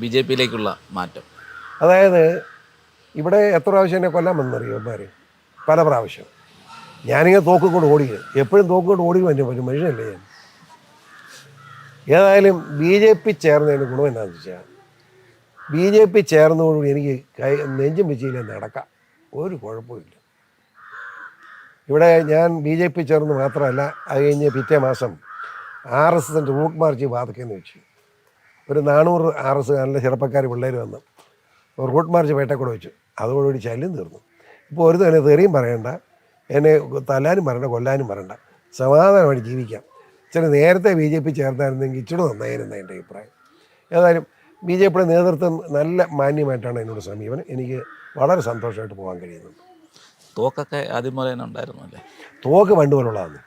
ബി.ജെ.പിയിലേക്കുള്ള മാറ്റം? അതായത് ഇവിടെ എത്ര പ്രാവശ്യം എന്നെ കൊല്ലാൻ വന്നറിയോ ഇവന്മാർ? പല പ്രാവശ്യം. ഞാനിങ്ങനെ തോക്കും കൊണ്ട് ഓടി, എപ്പോഴും തോക്കും കൊണ്ട് ഓടി പറ്റും മനുഷ്യനല്ലേ ഞാൻ. ഏതായാലും BJP ചേർന്നതിന് ഗുണം എന്താണെന്ന് വെച്ചാൽ, BJP ചേർന്നതോടുകൂടി എനിക്ക് നെഞ്ചും വെച്ചില്ല നടക്കാം, ഒരു കുഴപ്പമില്ല. ഇവിടെ ഞാൻ BJP ചേർന്ന് മാത്രമല്ല, അത് കഴിഞ്ഞ് പിറ്റേ മാസം RSSൻ്റെ റൂട്ട് മാർച്ച് ബാധക്കെന്ന് വെച്ചു. ഒരു 400 RSകാരൻ്റെ ചെറുപ്പക്കാർ പിള്ളേർ വന്ന് റൂട്ട് മാർച്ച് പേട്ടക്കൂടെ വെച്ചു. അതോടുകൂടി ശല്യം തീർന്നു. ഇപ്പോൾ ഒരു തന്നെ തെറിയും പറയണ്ട, എന്നെ തല്ലാനും പറയണ്ട, കൊല്ലാനും പറയണ്ട, സമാധാനമായിട്ട് ജീവിക്കാം. ചില നേരത്തെ BJP ചേർന്നായിരുന്നെങ്കിൽ ഇച്ചിരി നന്നായിരുന്നു എൻ്റെ അഭിപ്രായം. ഏതായാലും BJPയുടെ നേതൃത്വം നല്ല മാന്യമായിട്ടാണ് എന്നോട് സമീപനം. എനിക്ക് വളരെ സന്തോഷമായിട്ട് പോകാൻ കഴിയുന്നുണ്ട്. തോക്കൊക്കെ ആദ്യം പോലെ തന്നെ ഉണ്ടായിരുന്നു അല്ലേ? തോക്ക് പണ്ട് പോലുള്ളതാണ്,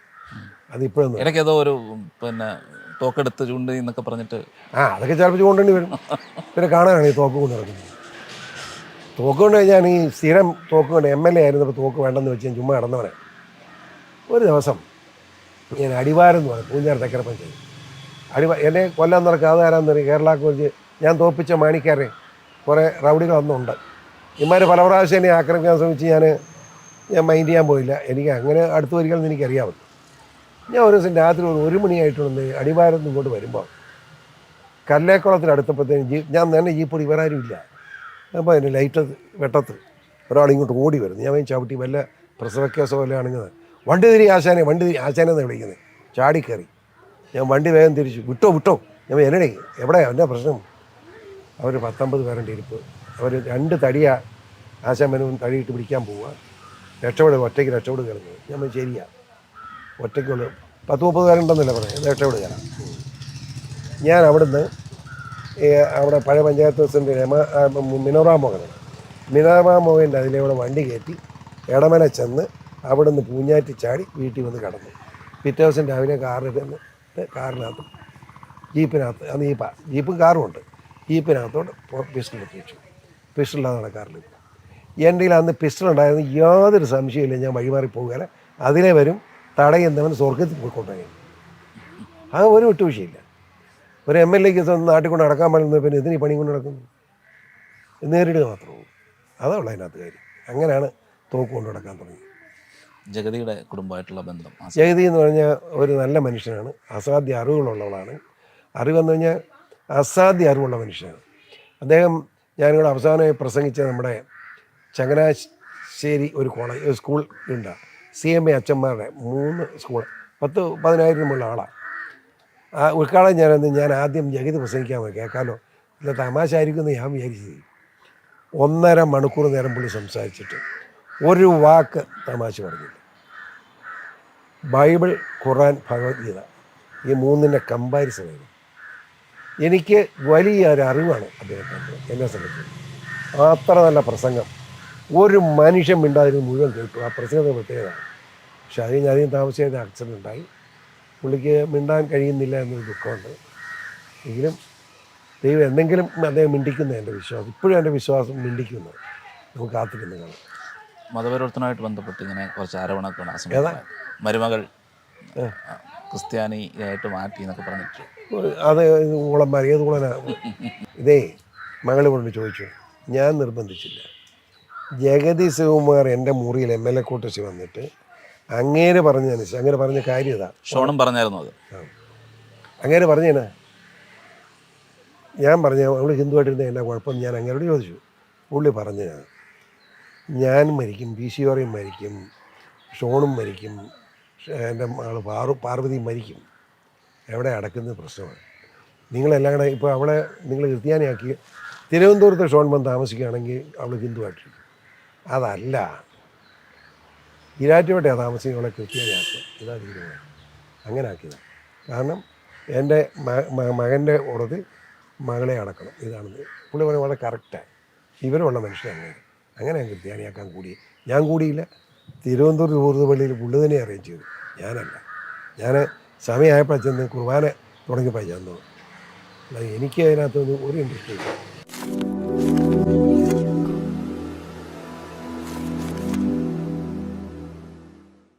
അതിപ്പോഴൊന്നും. ഇടയ്ക്കേതോ ഒരു തോക്കെടുത്ത് ചൂണ്ടി എന്നൊക്കെ പറഞ്ഞിട്ട് അതൊക്കെ ചിലപ്പോൾ ചൂണ്ടേണ്ടി വരും. പിന്നെ കാണാനാണ് ഈ തോക്ക് കൊണ്ട് നടക്കുന്നത്. തോക്ക് കൊണ്ട് ഞാൻ ഈ സ്ഥിരം തോക്ക് കൊണ്ട് MLA ആയിരുന്നപ്പോൾ തോക്ക് വേണ്ടെന്ന് വെച്ച് ഞാൻ ചുമ്മാ കിടന്നവനെ. ഒരു ദിവസം ഞാൻ അടിവാരം എന്ന് പറയും, പൂഞ്ഞാർ തെക്കര പഞ്ചായത്ത് എന്നെ കൊല്ലാൻ നടക്കുക. അതാരാന്ന് പറയും, കേരളക്ക് വെച്ച് ഞാൻ തോപ്പിച്ച മാണിക്കാരെ കുറേ റൗഡികൾ അന്നുണ്ട്. ഇമാർ പല പ്രാവശ്യം എന്നെ ആക്രമിക്കാൻ ശ്രമിച്ച് ഞാൻ മൈൻഡ് ചെയ്യാൻ പോയില്ല. എനിക്ക് അങ്ങനെ അടുത്ത് വരികയെന്ന് എനിക്കറിയാമല്ലോ. ഞാൻ ഒരു ദിവസം രാത്രി 1 മണിയായിട്ടുണ്ട് അടിവാരത്ത് ഇങ്ങോട്ട് വരുമ്പോൾ കല്ലേക്കുളത്തിനടുത്തപ്പോഴത്തേനും ഞാൻ തന്നെ ജീപ്പൊടി വേറെ ആരും ഇല്ല. അപ്പോൾ അതിൻ്റെ ലൈറ്റ് വെട്ടത്ത് ഒരാളിങ്ങോട്ട് ഓടി വരുന്നു. ഞാൻ ചവിട്ടി വല്ല പ്രസവക്കേസോ വല്ല ആണെങ്കിൽ വണ്ടി തിരി ആശാനെ, വണ്ടി തിരി ആശാനെന്ന് വിളിക്കുന്നത്. ചാടിക്കയറി ഞാൻ വണ്ടി വേഗം തിരിച്ചു. വിട്ടോ ഞാൻ എന്നടേ എവിടെയാണ് എൻ്റെ പ്രശ്നം? അവർ 19 പേരുടെ ഇരിപ്പ്. അവർ 2 തടിയാ ആശാമനും തടിയിട്ട് പിടിക്കാൻ പോവുക. ഒറ്റയ്ക്ക് രക്ഷപ്പെടുക കിടന്നത്. ഞാൻ ശരിയാ, ഒറ്റയ്ക്കുള്ള 10-30 പേരുണ്ടെന്നല്ല പറയാം, രക്ഷപ്പെടുക. ഞാൻ അവിടുന്ന് അവിടെ പഴയ പഞ്ചായത്ത് പ്രസിഡന്റ് മിനോറാം മോഹൻ്റെ അതിലൂടെ വണ്ടി കയറ്റി ഇടമല ചെന്ന് അവിടുന്ന് പൂഞ്ഞാറ്റി ചാടി വീട്ടിൽ വന്ന് കിടന്നു. പിറ്റേ ദിവസം രാവിലെ കാറിനകത്ത് ജീപ്പിനകത്ത്, അന്ന് ജീപ്പും കാറും ഉണ്ട്, ജീപ്പിനകത്തോട്ട് പിസ്റ്റൾ എത്തിച്ചു. പിസ്റ്റളില്ലാതെ കാറിൽ എൻ്റെ കയ്യിൽ അന്ന് പിസ്റ്റൾ ഉണ്ടായിരുന്നു. യാതൊരു സംശയമില്ല, ഞാൻ വഴിമാറി പോകുകയില്ല. അതിലെ വരും തടയുന്നവൻ സ്വർഗത്തിൽ പോയിക്കൊണ്ടുപോയി. അത് ഒരു വിട്ടുവീഴ്ചയില്ല. ഒരു MLAക്ക് നാട്ടിൽ കൊണ്ട് നടക്കാൻ പാടുന്ന പിന്നെ ഇതിന് പണി കൊണ്ട് നടക്കുന്നു, നേരിടുക മാത്രമേ ഉള്ളൂ. അതുള്ള അതിനകത്ത് കാര്യം. അങ്ങനെയാണ് തോക്ക് കൊണ്ട് നടക്കാൻ തുടങ്ങി. ജഗതിയുടെ കുടുംബമായിട്ടുള്ള ബന്ധം? ജഗതി എന്ന് പറഞ്ഞാൽ ഒരു നല്ല മനുഷ്യനാണ്, അസാധ്യ അറിവുകളുള്ളവളാണ്. അറിവെന്ന് പറഞ്ഞാൽ അസാധ്യ അറിവുള്ള മനുഷ്യനാണ് അദ്ദേഹം. ഞാനിവിടെ അവസാനമായി പ്രസംഗിച്ച നമ്മുടെ ചങ്ങനാശ്ശേരി ഒരു കോളേജ് സ്കൂൾ ഉണ്ട്, CMA അച്ഛന്മാരുടെ 3 സ്കൂൾ, 10-15 ആളാണ്. ആ ഉദ്ഘാടനം ഞാൻ ആദ്യം ജഗതി പ്രസംഗിക്കാൻ പോയി, കേൾക്കാമല്ലോ, ഇല്ല തമാശ ആയിരിക്കുമെന്ന് ഞാൻ വിചാരിച്ചത്. 1.5 മണിക്കൂർ നേരം പുള്ളി സംസാരിച്ചിട്ട് ഒരു വാക്ക് തമാശ പറഞ്ഞില്ല. ബൈബിൾ, ഖുർആൻ, ഭഗവത്ഗീത ഈ 3ൻ്റെ കമ്പാരിസൺ ആയിരുന്നു. എനിക്ക് വലിയൊരു അറിവാണ് അദ്ദേഹത്തിൻ്റെ, എന്നെ സംബന്ധിച്ച്. അത്ര നല്ല പ്രസംഗം, ഒരു മനുഷ്യൻ മിണ്ടാതിരുന്ന് മുഴുവൻ കേട്ടു. ആ പ്രസംഗത്തെ പ്രത്യേകത. പക്ഷെ അതിന് അധികം താമസിയാതെ ആക്സിഡൻ്റ് ഉണ്ടായി. പുള്ളിക്ക് മിണ്ടാൻ കഴിയുന്നില്ല എന്നൊരു ദുഃഖമുണ്ട്. എങ്കിലും ദൈവം എന്തെങ്കിലും അദ്ദേഹം മിണ്ടിക്കുന്ന എൻ്റെ വിശ്വാസം. ഇപ്പോഴും എൻ്റെ വിശ്വാസം മിണ്ടിക്കുന്നത്. നമുക്ക് കാത്തിരുന്നതാണ്. മതപരിവർത്തനമായിട്ട് ബന്ധപ്പെട്ട് ഇങ്ങനെ കുറച്ച് ആരോപണമൊക്കെയാണ്. മരുമകൾ ക്രിസ്ത്യാനിയായിട്ട് മാറ്റി എന്നൊക്കെ പറഞ്ഞിട്ട് അത് ഊളന്മാർ ഏത് ഊളനാ? ഇതേ മകൾ കൊണ്ട് ചോദിച്ചു, ഞാൻ നിർബന്ധിച്ചില്ല. ജഗതി ശിവകുമാർ എൻ്റെ മുറിയിൽ MLA കൂട്ടച്ച് വന്നിട്ട് അങ്ങേര് പറഞ്ഞതനുസരിച്ച്, അങ്ങനെ പറഞ്ഞ കാര്യം ഇതാ. ഷോണും പറഞ്ഞായിരുന്നു അത്. അങ്ങേര് പറഞ്ഞേനാ, ഞാൻ പറഞ്ഞ അവൾ ഹിന്ദുവായിട്ടിരുന്ന എന്നാ കുഴപ്പം ഞാൻ അങ്ങേരോട് ചോദിച്ചു. പുള്ളി പറഞ്ഞ ഞാൻ മരിക്കും, BCOറയും മരിക്കും, ഷോണും മരിക്കും, എൻ്റെ മകൾ പാർവതിയും മരിക്കും, എവിടെ അടക്കുന്നത് പ്രശ്നമാണ്. നിങ്ങളെല്ലാം കൂടെ ഇപ്പോൾ അവളെ നിങ്ങൾ ക്രിസ്ത്യാനിയാക്കി തിരുവനന്തപുരത്ത് ഷോൺ വന്ന് താമസിക്കുകയാണെങ്കിൽ അവൾ ഹിന്ദുവായിട്ടിരിക്കും. അതല്ല, ഈരാറ്റുപേട്ടയാണ് താമസിക്കുക, അവളെ ക്രിസ്ത്യാനിയാക്കുക. ഇതാ തീരുമാനം. അങ്ങനെ ആക്കിയതാണ്. കാരണം എൻ്റെ മകൻ്റെ കൂടത്തിൽ മകളെ അടക്കണം. ഇതാണ് പുള്ളി പറഞ്ഞ വളരെ കറക്റ്റാണ്. ഇവരുള്ള മനുഷ്യൻ അങ്ങനെ ഞാൻ ക്രിസ്ത്യാനിയാക്കാൻ കൂടി. ഞാൻ കൂടിയില്ല. തിരുവനന്തപുരം ഊർദ് പള്ളിയിൽ പുള്ളി തന്നെ അറേഞ്ച് ചെയ്തു, ഞാനല്ല. ഞാൻ സമയമായപ്പോൾ ചെന്ന് കുർബാന തുടങ്ങിയപ്പോൾ ഞാൻ തോന്നുന്നു. എനിക്ക് അതിനകത്തൊന്നും ഒരു ഇൻട്രസ്റ്റ് ഇല്ല.